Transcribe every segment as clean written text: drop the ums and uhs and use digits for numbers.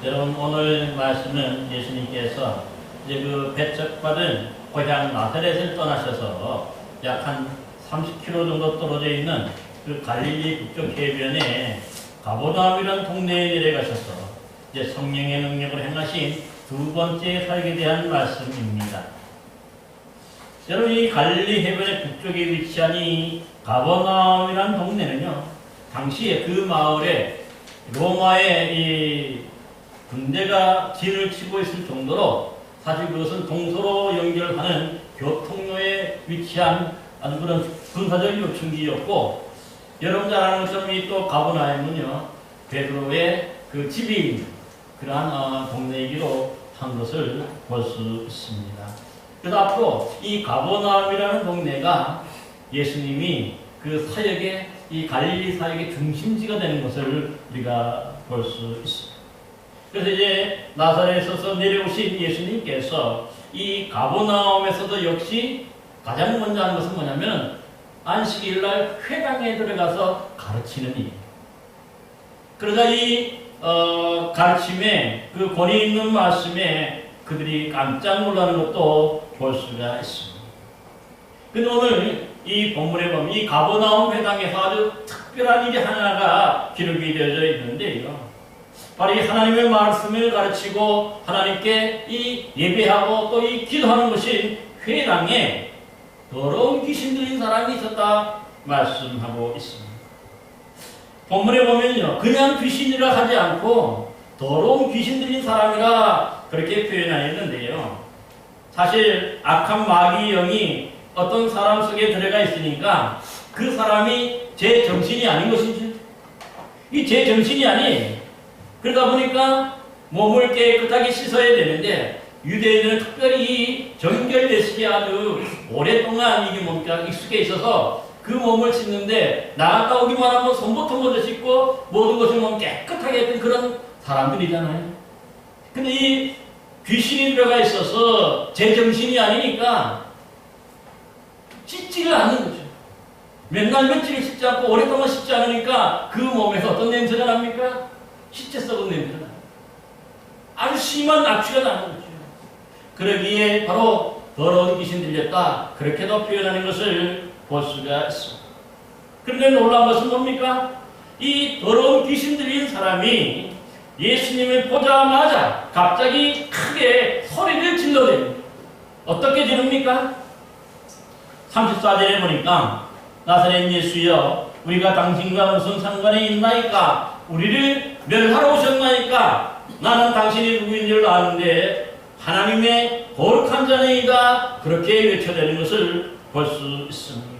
여러분, 오늘 말씀은 예수님께서 이제 그 배척받은 고향 나사렛을 떠나셔서 약 한 30km 정도 떨어져 있는 그 갈릴리 북쪽 해변에 가버나움이라는 동네에 내려가셔서 이제 성령의 능력을 행하신 두 번째 사역에 대한 말씀입니다. 여러분, 이 갈릴리 해변의 북쪽에 위치한 이 가버나움이라는 동네는요, 당시에 그 마을에 로마의 이 군대가 진을 치고 있을 정도로 사실 그것은 동서로 연결하는 교통로에 위치한 아주 그런 군사적 요충지였고, 여러분 잘 아는 것처럼 이 또 가버나움은요, 베드로의 그 집이 그러한 동네이기로 한 것을 볼 수 있습니다. 그래서 앞으로 이 가버나움이라는 동네가 예수님이 그 사역의 이 갈릴리 사역의 중심지가 되는 것을 우리가 볼 수 있습니다. 그래서 이제 나사렛에서 내려오신 예수님께서 이 가버나움에서도 역시 가장 먼저 하는 것은 뭐냐면 안식일날 회당에 들어가서 가르치는 일. 그러자 이 가르침에 그 권위 있는 말씀에 그들이 깜짝 놀라는 것도 볼 수가 있습니다. 근데 오늘 이 본문에 보면 이 가버나움 회당에서 아주 특별한 일이 하나가 기록이 되어져 있는데요. 바로 이 하나님의 말씀을 가르치고 하나님께 이 예배하고 또 이 기도하는 것이 회당에 더러운 귀신 들린 사람이 있었다 말씀하고 있습니다. 본문에 보면요, 그냥 귀신이라 하지 않고 더러운 귀신 들린 사람이라 그렇게 표현하였는데요. 사실 악한 마귀 영이 어떤 사람 속에 들어가 있으니까 그 사람이 제 정신이 아닌 것이죠. 이 제 정신이 아니에요. 그러다 보니까 몸을 깨끗하게 씻어야 되는데 유대인은 특별히 이 정결례식에 아주 오랫동안 이게 뭔가 익숙해 있어서 그 몸을 씻는데 나갔다 오기만 하면 손부터 먼저 씻고 모든 것을 몸 깨끗하게 했던 그런 사람들이잖아요. 근데 이 귀신이 들어가 있어서 제 정신이 아니니까 씻지를 않는 거죠. 맨날 며칠을 씻지 않고 오랫동안 씻지 않으니까 그 몸에서 어떤 냄새가 납니까? 시체 썩은 냄새가 나요. 아주 심한 악취가 나는 거죠. 그러기에 바로 더러운 귀신 들렸다, 그렇게도 표현하는 것을 볼 수가 있습니다. 그런데 놀라운 것은 뭡니까? 이 더러운 귀신 들린 사람이 예수님을 보자마자 갑자기 크게 소리를 질러댑니다. 어떻게 지릅니까? 34절에 보니까 나사렛 예수여, 우리가 당신과 무슨 상관이 있나이까? 우리를 멸하러 오셨나이까? 나는 당신이 누구인 줄 아는데 하나님의 거룩한 자니이다, 그렇게 외쳐대는 것을 볼 수 있습니다.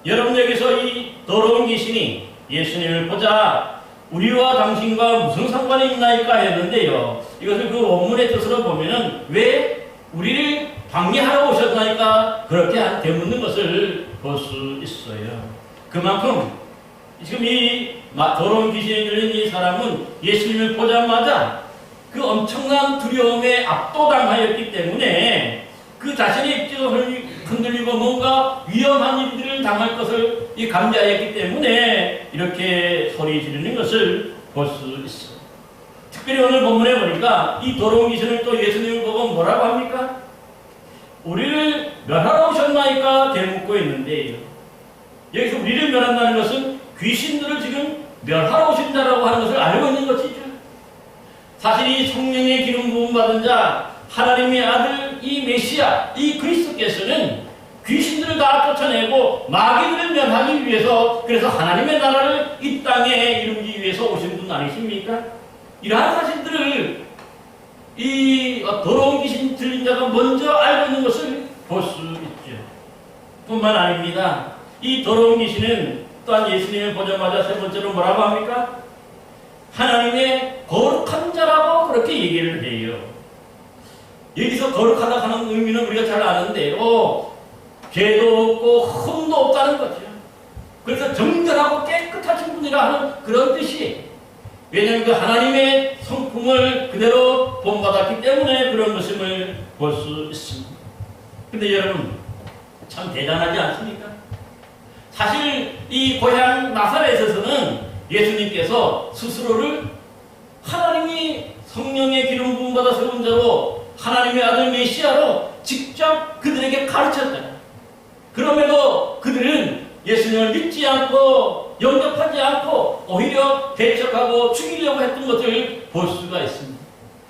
여러분, 여기서 이 더러운 귀신이 예수님을 보자 우리와 당신과 무슨 상관이 있나이까 했는데요, 이것을 그 원문의 뜻으로 보면은 왜 우리를 방해하러 오셨나이까 그렇게 되묻는 것을 볼 수 있어요. 그만큼 지금 이 더러운 귀신이 들린 이 사람은 예수님을 보자마자 그 엄청난 두려움에 압도당하였기 때문에 그 자신의 입지가 흔들리고 뭔가 위험한 일들을 당할 것을 감지하였기 때문에 이렇게 소리 지르는 것을 볼 수 있습니다. 특별히 오늘 본문에 보니까 이 더러운 귀신을 또 예수님을 보고 뭐라고 합니까? 우리를 멸하러 오셨나이까 되묻고 있는데, 여기서 우리를 멸한다는 것은 귀신들을 지금 멸하러 오신다라고 하는 것을 알고 있는 것이죠. 사실 이 성령의 기름 부음 받은 자 하나님의 아들 이 메시아 이 그리스도께서는 귀신들을 다 쫓아내고 마귀들을 멸하기 위해서, 그래서 하나님의 나라를 이 땅에 이루기 위해서 오신 분 아니십니까? 이러한 사실들을 이 더러운 귀신 들린 자가 먼저 알고 있는 것을 볼 수 있죠. 뿐만 아닙니다. 이 더러운 귀신은 또한 예수님을 보자마자 세 번째로 뭐라고 합니까? 하나님의 거룩한 자라고 그렇게 얘기를 해요. 여기서 거룩하다 하는 의미는 우리가 잘 아는데요, 죄도 없고 흠도 없다는 거죠. 그래서 정결하고 깨끗하신 분이라 하는 그런 뜻이, 왜냐하면 그 하나님의 성품을 그대로 본받았기 때문에 그런 것임을 볼 수 있습니다. 근데 여러분, 참 대단하지 않습니까? 사실 이 고향 나사렛에서는 예수님께서 스스로를 하나님이 성령의 기름 부음 받아 세운 자로 하나님의 아들 메시아로 직접 그들에게 가르쳤다. 그럼에도 그들은 예수님을 믿지 않고 영접하지 않고 오히려 배척하고 죽이려고 했던 것을 볼 수가 있습니다.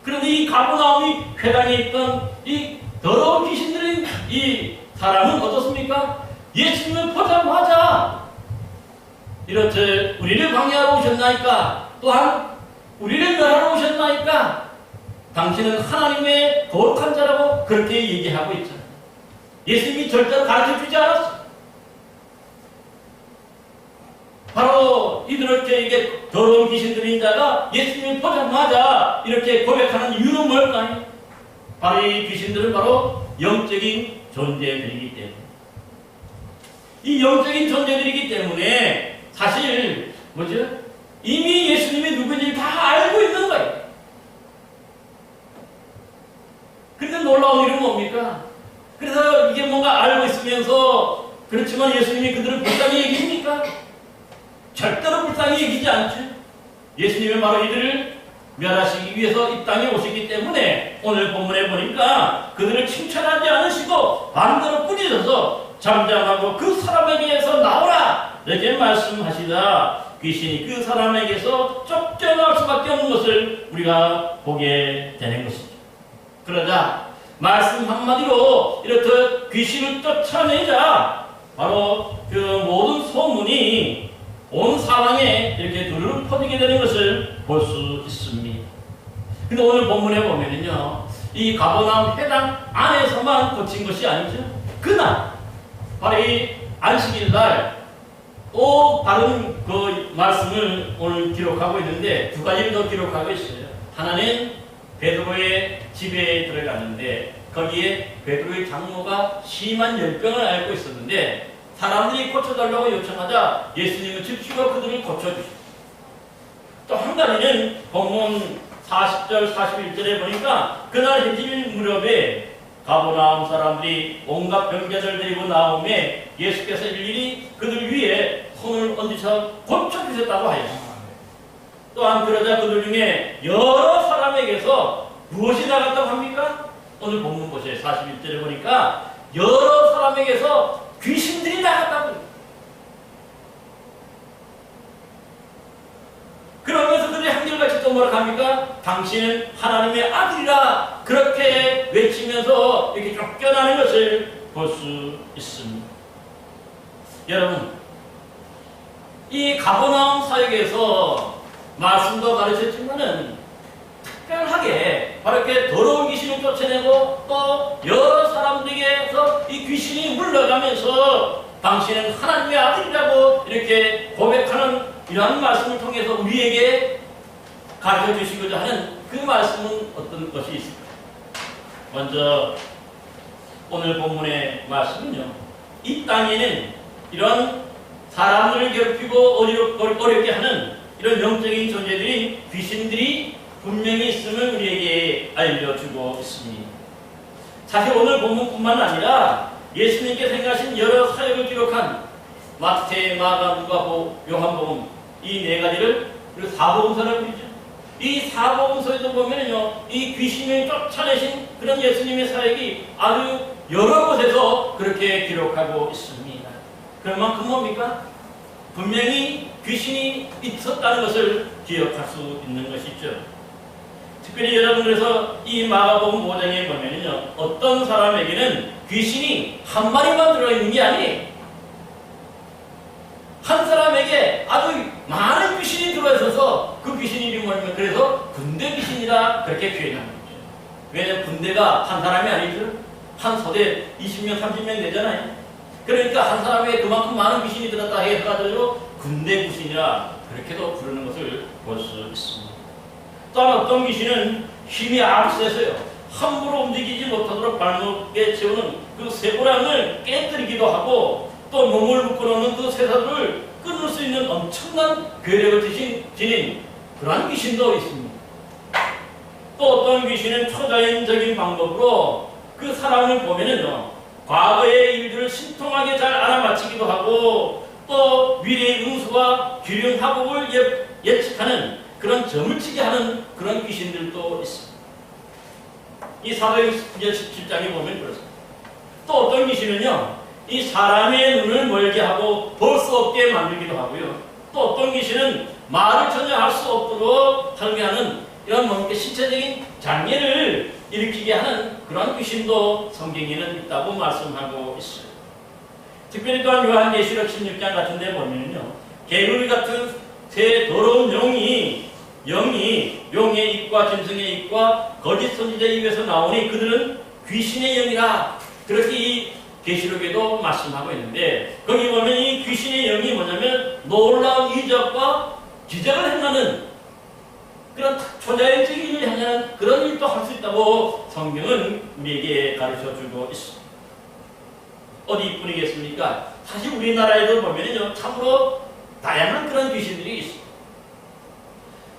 그런데 이 가버나움이 회당에 있던 이 더러운 귀신들인 이 사람은 어떻습니까? 예수님을 보자마자 이렇게 우리를 방해하러 오셨나이까? 또한 우리를 멸하러 오셨나이까? 당신은 하나님의 거룩한 자라고 그렇게 얘기하고 있잖아요. 예수님이 절대로 가르쳐주지 않았어요. 바로 이들에게 이게 더러운 귀신들인 자가 예수님을 보자마자 이렇게 고백하는 이유는 뭘까요? 바로 이 귀신들은 바로 영적인 존재들이기 때문에, 이 영적인 존재들이기 때문에 사실 뭐죠? 이미 예수님이 누구인지 다 알고 있는 거예요. 그런데 놀라운 일은 뭡니까? 그래서 이게 뭔가 알고 있으면서 그렇지만 예수님이 그들을 불쌍히 여깁니까? 절대로 불쌍히 여기지 않죠. 예수님은 바로 이들을 멸하시기 위해서 이 땅에 오시기 때문에 오늘 본문에 보니까 그들을 칭찬하지 않으시고 반대로 꾸짖어서 잠잠하고 그 사람에게서 나오라 이렇게 말씀하시다 귀신이 그 사람에게서 쫓겨나올 수밖에 없는 것을 우리가 보게 되는 것이죠. 그러자 말씀 한마디로 이렇게 귀신을 쫓아내자 바로 그 모든 소문이 온 사방에 이렇게 두루 퍼지게 되는 것을 볼 수 있습니다. 근데 오늘 본문에 보면은요, 이 가버나움 회당 안에서만 고친 것이 아니죠. 그날, 바로 이 안식일 날, 또 다른 그 말씀을 오늘 기록하고 있는데, 두 가지를 더 기록하고 있어요. 하나는 베드로의 집에 들어갔는데, 거기에 베드로의 장모가 심한 열병을 앓고 있었는데, 사람들이 고쳐달라고 요청하자 예수님은 즉시로 그들을 고쳐주시고, 또 한 가지는 본문 40절 41절에 보니까 그날 해질 무렵에 가버나움 사람들이 온갖 병자들 데리고 나오매 예수께서 일일이 그들 위에 손을 얹으셔 고쳐주셨다고 하였습니다. 또한 그러자 그들 중에 여러 사람에게서 무엇이 나갔다고 합니까? 오늘 본문 보세요. 41절에 보니까 여러 사람에게서 귀신들이 나갔다고. 그러면서 그들이 한결같이 또 뭐라 합니까? 당신은 하나님의 아들이라 그렇게 외치면서 이렇게 쫓겨나는 것을 볼 수 있습니다. 여러분, 이 가버나움 사역에서 말씀도 가르쳤지만은 특별하게 바로 이렇게 더러운 귀신을 쫓아내고 또 여러 사람들에게서 이 귀신이 물러가면서 당신은 하나님의 아들이라고 이렇게 고백하는 이러한 말씀을 통해서 우리에게 가르쳐 주시고자 하는 그 말씀은 어떤 것이 있을까요? 먼저 오늘 본문의 말씀은요, 이 땅에는 이런 사람을 괴롭히고 어렵게 하는 이런 영적인 존재들이 귀신들이 분명히 있음을 우리에게 알려주고 있습니다. 사실 오늘 본문뿐만 아니라 예수님께서 행하신 여러 사역을 기록한 마태, 마가, 누가복음, 요한복음 이 네 가지를 그리고 사복음서라고 그러죠. 이 사복음서에도 보면요, 이 귀신을 쫓아내신 그런 예수님의 사역이 아주 여러 곳에서 그렇게 기록하고 있습니다. 그만큼 뭡니까? 분명히 귀신이 있었다는 것을 기억할 수 있는 것이죠. 특별히 여러분 그래서 이 마가복음 5장에 보면요, 어떤 사람에게는 귀신이 한 마리만 들어있는 게 아니에요. 한 사람에게 아주 많은 귀신이 들어있어서 그 귀신 이름이 뭐냐면 그래서 군대 귀신이라 그렇게 표현하는 거죠. 왜냐하면 군대가 한 사람이 아니죠. 한 소대 20명, 30명 되잖아요. 그러니까 한 사람에게 그만큼 많은 귀신이 들었다 해가지고 군대 귀신이라 그렇게도 부르는 것을 볼 수 있습니다. 또한 어떤 귀신은 힘이 아주 세서요, 함부로 움직이지 못하도록 발목에 채우는 그 쇠고랑을 깨뜨리기도 하고 또 몸을 묶어놓는 그 쇠사슬을 끊을 수 있는 엄청난 괴력을 지닌 그러한 귀신도 있습니다. 또 어떤 귀신은 초자연적인 방법으로 그 사람을 보면은요, 과거의 일들을 신통하게 잘 알아맞히기도 하고 또 미래의 운수와 귀륜 하복을 예측하는 그런 점을 치게 하는 그런 귀신들도 있습니다. 이 사도행 17장에 보면 그렇습니다. 또 어떤 귀신은요, 이 사람의 눈을 멀게 하고 볼 수 없게 만들기도 하고요. 또 어떤 귀신은 말을 전혀 할 수 없도록 하게 하는 이런 뭔가 신체적인 장애를 일으키게 하는 그런 귀신도 성경에는 있다고 말씀하고 있어요. 특별히 또한 요한계시록 16장 같은 데 보면요, 개구리 같은 새 더러운 영이 용의 입과 짐승의 입과 거짓 선지자의 입에서 나오니 그들은 귀신의 영이라, 그렇게 이 계시록에도 말씀하고 있는데, 거기 보면 이 귀신의 영이 뭐냐면 놀라운 이적과 기적을 행하는 그런 초자연적인 일을 향하는 그런 일도 할 수 있다고 성경은 우리에게 가르쳐주고 있습니다. 어디뿐이겠습니까? 사실 우리나라에도 보면요, 참으로 다양한 그런 귀신들이 있습니다.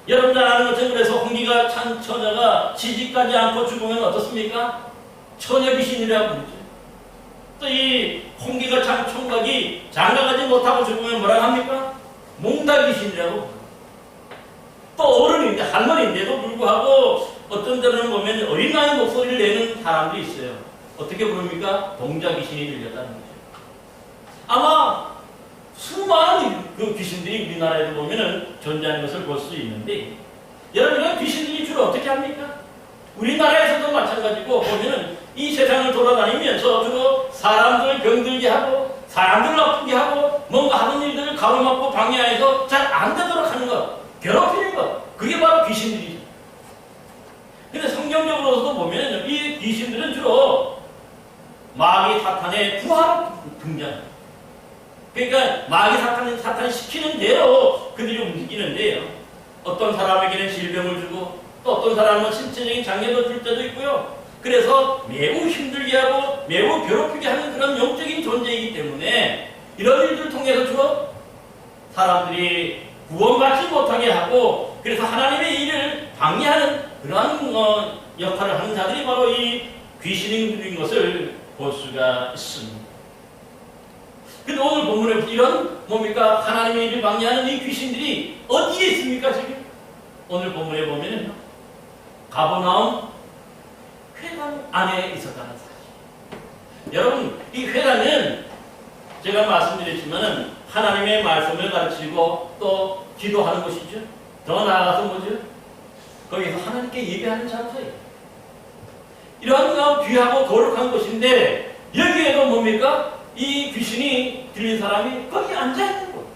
여러분 잘 아는 것처럼 그래서 홍기가 찬 처녀가 시집가지 않고 죽으면 어떻습니까? 처녀 귀신이라고 부르죠. 또 이 홍기가 찬 총각이 장가가지 못하고 죽으면 뭐라고 합니까? 몽다 귀신이라고. 또 어른인데, 할머니인데도 불구하고 어떤 데는 보면 어린 나이 목소리를 내는 사람도 있어요. 어떻게 부릅니까? 동자 귀신이 들렸다는 거죠. 아마 수많은 그 귀신들이 우리나라에도 보면은 존재하는 것을 볼 수 있는데, 여러분, 이런 귀신들이 주로 어떻게 합니까? 우리나라에서도 마찬가지고 보면은 이 세상을 돌아다니면서 주로 사람들을 병들게 하고 사람들을 아프게 하고 뭔가 하는 일들을 가로막고 방해해서 잘 안 되도록 하는 것, 괴롭히는 것, 그게 바로 귀신들이죠. 근데 성경적으로도 보면 이 귀신들은 주로 마귀 사탄의 부하로 등장합니다. 그러니까 마귀 사탄이 시키는 대로 그들이 움직이는데요, 어떤 사람에게는 질병을 주고 또 어떤 사람은 신체적인 장애도 줄 때도 있고요. 그래서 매우 힘들게 하고 매우 괴롭히게 하는 그런 영적인 존재이기 때문에 이런 일들을 통해서 주로 사람들이 구원받지 못하게 하고, 그래서 하나님의 일을 방해하는 그러한 역할을 하는 자들이 바로 이 귀신인 것을 볼 수가 있습니다. 근데 오늘 본문에 이런 뭡니까? 하나님의 일을 방해하는 이 귀신들이 어디에 있습니까, 지금? 오늘 본문에 보면은 가버나움 회당 안에 있었다는 사실. 여러분, 이 회당은 제가 말씀드렸지만은 하나님의 말씀을 가르치고 또 기도하는 곳이죠. 더 나아가서 뭐죠? 거기서 하나님께 예배하는 장소예요. 이러한 귀하고 거룩한 곳인데, 여기에도 뭡니까? 이 귀신이 들린 사람이 거기 앉아있는 곳.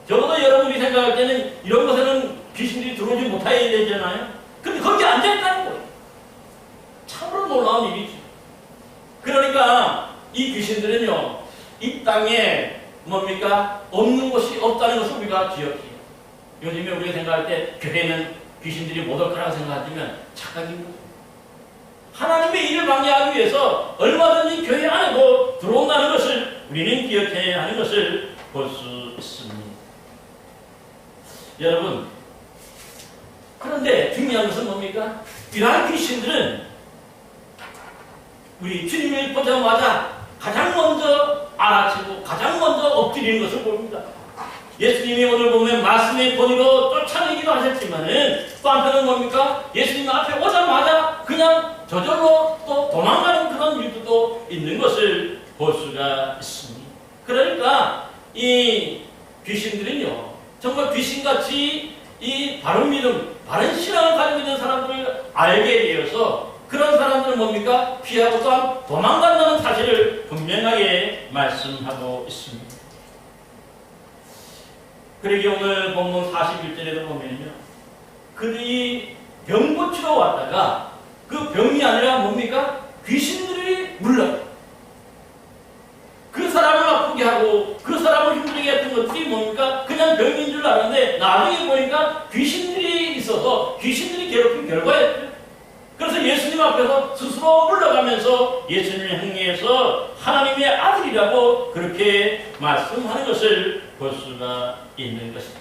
적어도 여러분이 생각할 때는 이런 곳에는 귀신들이 들어오지 못해야 되잖아요. 근데 거기 앉아있다는 거예요. 참으로 놀라운 일이죠. 그러니까 이 귀신들은요, 이 땅에 뭡니까? 없는 곳이 없다는 것을 우리가 기억해요. 요즘에 우리가 생각할 때 교회는 귀신들이 못 올 거라고 생각하지만 착각인 거죠. 하나님의 일을 방해하기 위해서 얼마든지 교회 안에도 들어온다는 것을 우리는 기억해야 하는 것을 볼 수 있습니다. 여러분, 그런데 중요한 것은 뭡니까? 이러한 귀신들은 우리 주님을 보자마자 가장 먼저 알아채고 가장 먼저 엎드리는 것을 봅니다. 예수님이 오늘 보면 말씀의 권위로 쫓아내기도 하셨지만은 또 한편은 뭡니까? 예수님 앞에 오자마자 그냥 저절로 또 도망가는 그런 일도 있는 것을 볼 수가 있습니다. 그러니까 이 귀신들은요, 정말 귀신같이 이 바른 믿음, 바른 신앙을 가지고 있는 사람들을 알게 되어서 그런 사람들은 뭡니까? 피하고 또한 도망간다는 사실을 분명하게 말씀하고 있습니다. 그러기 오늘 본문 41절에도 보면요, 그들이 병 고치러 왔다가 그 병이 아니라 뭡니까? 귀신들이 물러요. 그 사람을 아프게 하고 그 사람을 힘들게 했던 것들이 뭡니까? 그냥 병인 줄 알았는데 나중에 보니까 귀신들이 있어서 귀신들이 괴롭힌 결과였죠. 그래서 예수님 앞에서 스스로 물러가면서 예수님을 향해서 하나님의 아들이라고 그렇게 말씀하는 것을 볼 수가 있는 것이죠.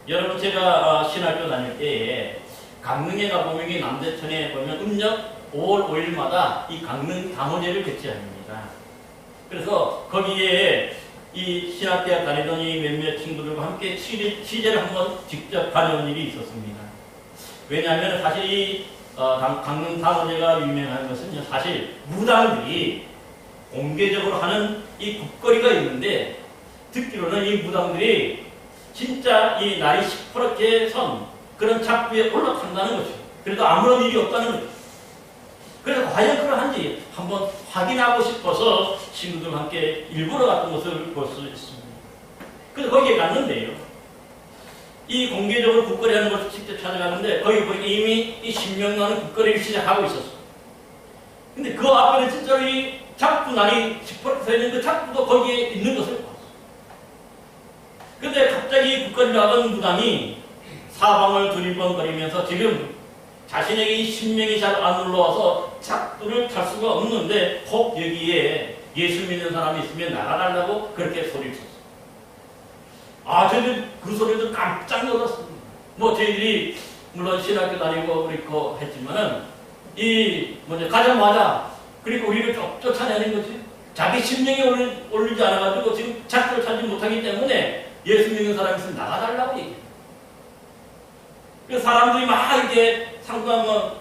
여러분, 제가 신학교 다닐 때에 강릉에 가보면 남대천에 보면 음력 5월 5일마다 이 강릉 담원제를 개최합니다. 그래서 거기에 이 신학대학 다니던 이 몇몇 친구들과 함께 취재를 한번 직접 다녀온 일이 있었습니다. 왜냐하면 사실 이 강릉 사도제가 유명한 것은요, 사실 무당들이 공개적으로 하는 이 국거리가 있는데, 듣기로는 이 무당들이 진짜 이 날이 시퍼렇게 선 그런 작부에 올라탄다는 거죠. 그래도 아무런 일이 없다는 거죠. 그래서 과연 그러한지 한번 확인하고 싶어서 친구들과 함께 일부러 갔던 것을 볼 수 있습니다. 그래서 거기에 갔는데요, 이 공개적으로 국거리 하는 것을 직접 찾아가는데 거기 보니까 이미 이 신명나는 국거리를 시작하고 있었어요. 근데 그 앞에는 진짜로 이 작부 날이 시퍼렇게 서 있는 그 작부도 거기에 있는 것을 봤어요. 근데 갑자기 국거리를 하던 무당이 사방을 두리번거리면서 지금 자신에게 이 신명이 잘 안 올라와서 작두를 탈 수가 없는데 혹 여기에 예수 믿는 사람이 있으면 나가달라고 그렇게 소리를 쳤어요. 아, 저희들 그 소리도 깜짝 놀랐습니다. 뭐 저희들이 물론 신학교 다니고 그렇고 했지만은 가자마자 그리고 우리를 쫓아내는 거지. 자기 신명이 올리지 않아가지고 지금 작두를 찾지 못하기 때문에 예수 믿는 사람이 있으면 나가달라고 얘기해요. 그 사람들이 막 이렇게 상당한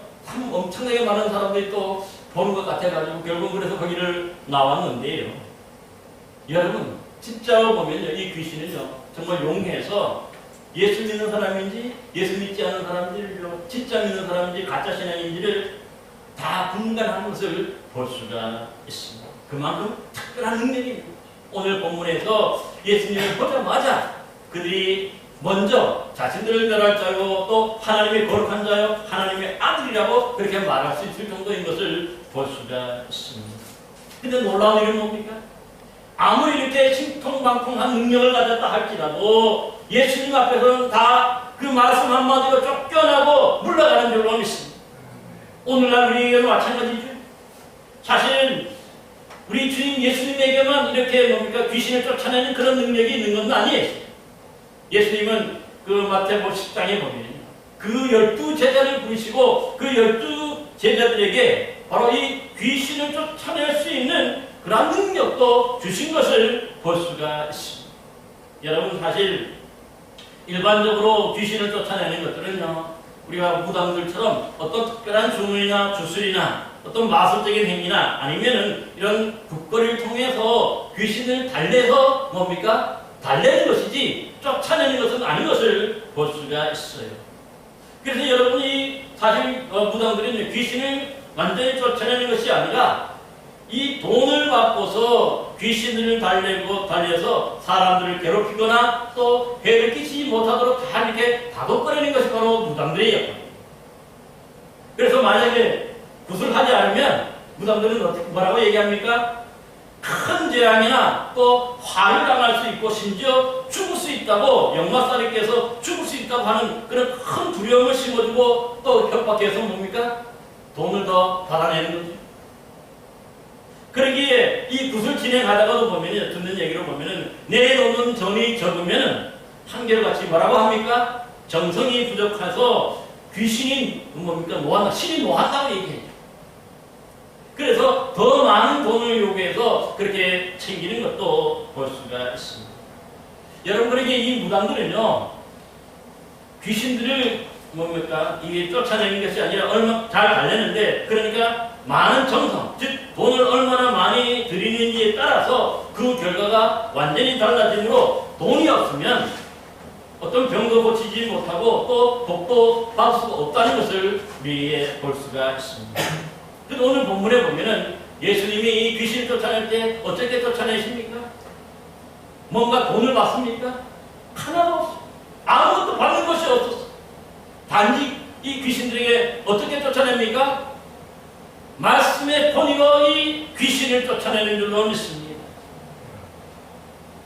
엄청나게 많은 사람들이 또 보는 것 같아가지고 결국 그래서 거기를 나왔는데요. 여러분, 진짜로 보면요, 이 귀신은요, 정말 용해서 예수 믿는 사람인지 예수 믿지 않는 사람들이요, 진짜 믿는 사람인지 가짜 신앙인지를 다 분간하는 것을 볼 수가 있습니다. 그만큼 특별한 능력이 있는 거죠. 오늘 본문에서 예수님을 보자마자 그들이 먼저 자신들을 멸할 자요, 또 하나님의 거룩한 자요, 하나님의 아들이라고 그렇게 말할 수 있을 정도인 것을 볼 수가 있습니다. 근데 놀라운 일은 뭡니까? 아무리 이렇게 신통방통한 능력을 가졌다 할지라도 예수님 앞에서는 다 그 말씀 한마디로 쫓겨나고 물러가는 줄로 믿습니다. 오늘날 우리에게도 마찬가지죠. 사실 우리 주님 예수님에게만 이렇게 귀신을 쫓아내는 그런 능력이 있는 건 아니에요. 예수님은 그 마태복음 10장에 보면 그 12제자를 부르시고 그 12제자들에게 바로 이 귀신을 쫓아낼 수 있는 그런 능력도 주신 것을 볼 수가 있습니다. 여러분, 사실 일반적으로 귀신을 쫓아내는 것들은요, 우리가 무당들처럼 어떤 특별한 주문이나 주술이나 어떤 마술적인 행위나 아니면은 이런 국거리를 통해서 귀신을 달래서 달래는 것이지 쫓아내는 것은 아닌 것을 볼 수가 있어요. 그래서 여러분이 사실 무당들은 귀신을 완전히 쫓아내는 것이 아니라 이 돈을 받고서 귀신을 달래서 사람들을 괴롭히거나 또 해를 끼치지 못하도록 다 이렇게 다독거리는 것이 바로 무당들의 역할입니다. 그래서 만약에 구슬하지 않으면 무당들은 뭐라고 얘기합니까? 큰 재앙이나 또 화를 당할 수 있고 심지어 죽을 수 있다고, 역마살이께서 죽을 수 있다고 하는 그런 큰 두려움을 심어주고 또 협박해서 돈을 더 받아내는 거죠. 그러기에 이 굿을 진행하다가도 보면은, 듣는 얘기로 보면은, 내놓는 전이 적으면은, 한결같이 뭐라고 합니까? 정성이 부족해서 귀신이 신이 노한다고 얘기해요. 그래서 더 많은 돈을 요구해서 그렇게 챙기는 것도 볼 수가 있습니다. 여러분에게 이 무당들은요, 귀신들을 이게 쫓아내는 것이 아니라 얼마 잘 달래는데, 그러니까 많은 정성, 즉 돈을 얼마나 많이 드리는지에 따라서 그 결과가 완전히 달라지므로 돈이 없으면 어떤 병도 고치지 못하고 또 복도 받을 수가 없다는 것을 우리에 볼 수가 있습니다. 그래서 오늘 본문에 보면은 예수님이 이 귀신을 쫓아낼 때 어떻게 쫓아내십니까? 뭔가 돈을 받습니까? 하나도 없어. 아무것도 받는 것이 없었어. 단지 이 귀신들에게 어떻게 쫓아냅니까? 말씀의 권위가 이 귀신을 쫓아내는 줄로 믿습니다.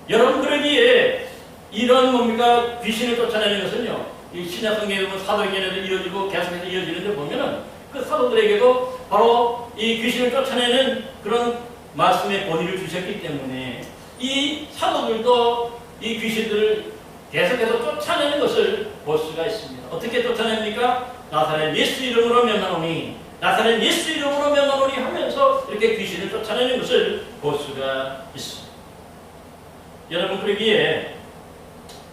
여러분, 그러기에 이런 귀신을 쫓아내는 것은요, 이 신약성경에 보면 사도행전에도 이어지고 계속해서 이어지는데 보면은 그 사도들에게도 바로 이 귀신을 쫓아내는 그런 말씀의 권위를 주셨기 때문에 이 사도들도 이 귀신들을 계속해서 쫓아내는 것을 볼 수가 있습니다. 어떻게 쫓아냅니까? 나사렛 예수 이름으로 명하노니, 나사렛 예수 이름으로 명하노니 하면서 이렇게 귀신을 쫓아내는 것을 볼 수가 있습니다. 여러분 그러기에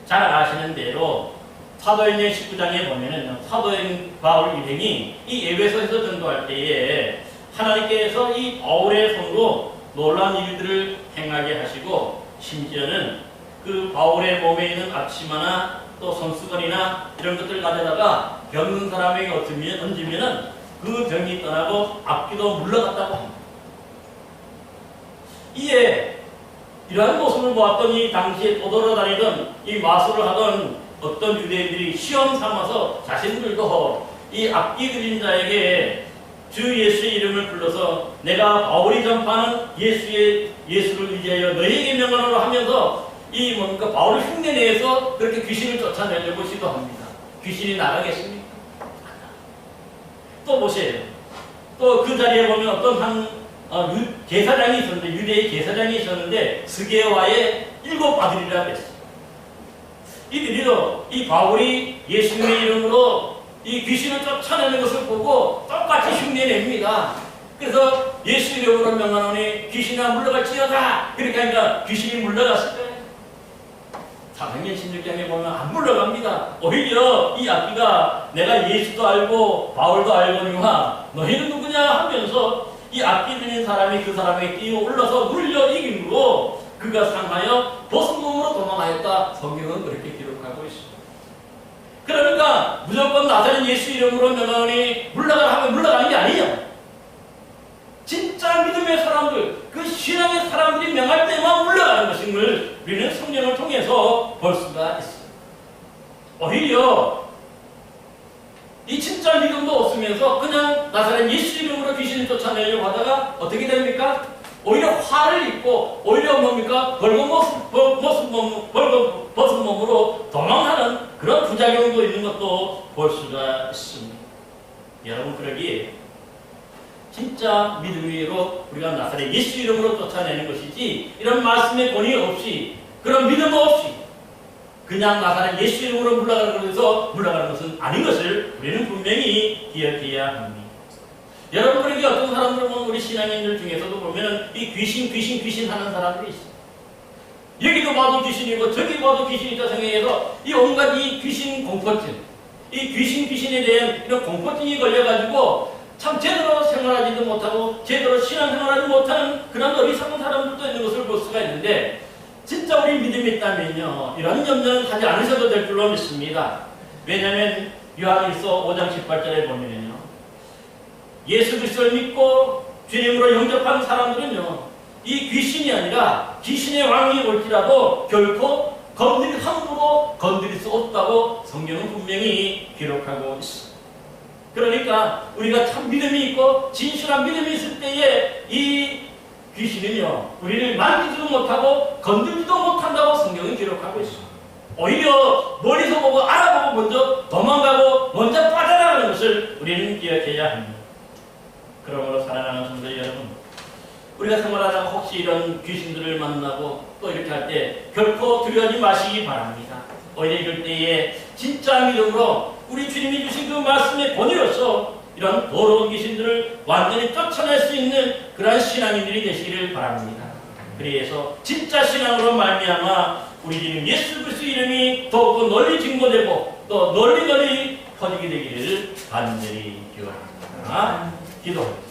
잘 아시는 대로 사도행전 19장에 보면은 사도행 바울 일행이 이 에베소에서 전도할 때에 하나님께서 이 바울의 손으로 놀라운 일들을 행하게 하시고 심지어는 그 바울의 몸에 있는 앞치마나 또 손수건이나 이런 것들을 가져다가 병든 사람에게 얹으면은 그 병이 떠나고 앞기도 물러갔다고 합니다. 이에 이러한 모습을 보았더니 당시에 떠돌아다니던 이 마술을 하던 어떤 유대인들이 시험 삼아서 자신들도 이 악기 들인 자에게 주 예수의 이름을 불러서 내가 바울이 전파하는 예수를 의지하여 너희에게 명하노라 하면서 이 뭔가 바울을 흉내내서 그렇게 귀신을 쫓아내려고 시도합니다. 귀신이 나가겠습니까? 또 보세요. 또 그 자리에 보면 어떤 한 제사장이 있었는데, 유대의 제사장이 있었는데 스게와의 7 아들이라고 했어요. 이들이도 이 바울이 예수님의 이름으로 이 귀신을 쫓아내는 것을 보고 똑같이 흉내냅니다. 그래서 예수 이름으로 명하노니 귀신아 물러갈지어다. 그렇게 하니까 귀신이 물러갔을 거예요. 사도행전 16장에 보면 안 물러갑니다. 오히려 이 악기가 내가 예수도 알고 바울도 알거니와 너희는 누구냐 하면서 이 악기 들린 사람이 그 사람에게 뛰어 올라서 눌려 이김으로 그가 상하여 벗은 몸으로 도망하였다. 성경은 그렇게 기록하고 있습니다. 그러니까 무조건 나사렛 예수 이름으로 명하니 물러가라 하면 물러가는 게 아니에요. 진짜 믿음의 사람들, 그 신앙의 사람들이 명할 때만 물러가는 것임을 우리는 성경을 통해서 볼 수가 있습니다. 오히려 이 진짜 믿음도 없으면서 그냥 나사렛 예수 이름으로 귀신을 쫓아내려고 하다가 어떻게 됩니까? 오히려 화를 입고 오히려 뭡니까? 벗은 몸으로 도망하는 그런 부작용도 있는 것도 볼 수가 있습니다. 여러분 그러기에 진짜 믿음으로 우리가 나사렛 예수 이름으로 쫓아내는 것이지 이런 말씀의 권위 없이 그런 믿음 없이 그냥 나사렛 예수 이름으로 물러가는 것은 아닌 것을 우리는 분명히 기억해야 합니다. 여러분 그러기에 어떤 사람들 보면 우리 신앙인들 중에서도 보면 이 귀신 하는 사람들이 있어요. 여기도 봐도 귀신이고 저기 봐도 귀신이다 생각해서 이 온갖 이 귀신 공포증, 이 귀신에 대한 이런 공포증이 걸려가지고 참 제대로 생활하지도 못하고 제대로 신앙생활하지 못하는 그런 어리석은 사람들도 있는 것을 볼 수가 있는데 진짜 우리 믿음이 있다면요 이런 염려는 하지 않으셔도 될 줄로 믿습니다. 왜냐하면 요한일서 5장 18절에 보면요 예수 그리스도를 믿고 주님으로 영접한 사람들은요 이 귀신이 아니라 귀신의 왕이 올지라도 결코 함부로 건드릴 수 없다고 성경은 분명히 기록하고 있습니다. 그러니까 우리가 참 믿음이 있고 진실한 믿음이 있을 때에 이 귀신은요 우리를 만지지도 못하고 건들지도 못한다고 성경은 기록하고 있습니다. 오히려 멀리서 보고 알아보고 먼저 도망가고 먼저 빠져나가는 것을 우리는 기억해야 합니다. 그러므로 사랑하는 성도 여러분, 우리가 생활하다가 혹시 이런 귀신들을 만나고 또 이렇게 할 때 결코 두려워하지 마시기 바랍니다. 오히려 이럴 때에 진짜 믿음으로 우리 주님이 주신 그 말씀의 본의로서 이런 더러운 귀신들을 완전히 쫓아낼 수 있는 그러한 신앙인들이 되시기를 바랍니다. 그래서 진짜 신앙으로 말미암아 우리 주님 예수 그리스도 이름이 더욱 널리 증거되고 또 널리 퍼지게 되기를 간절히 기원합니다. 기도합니다.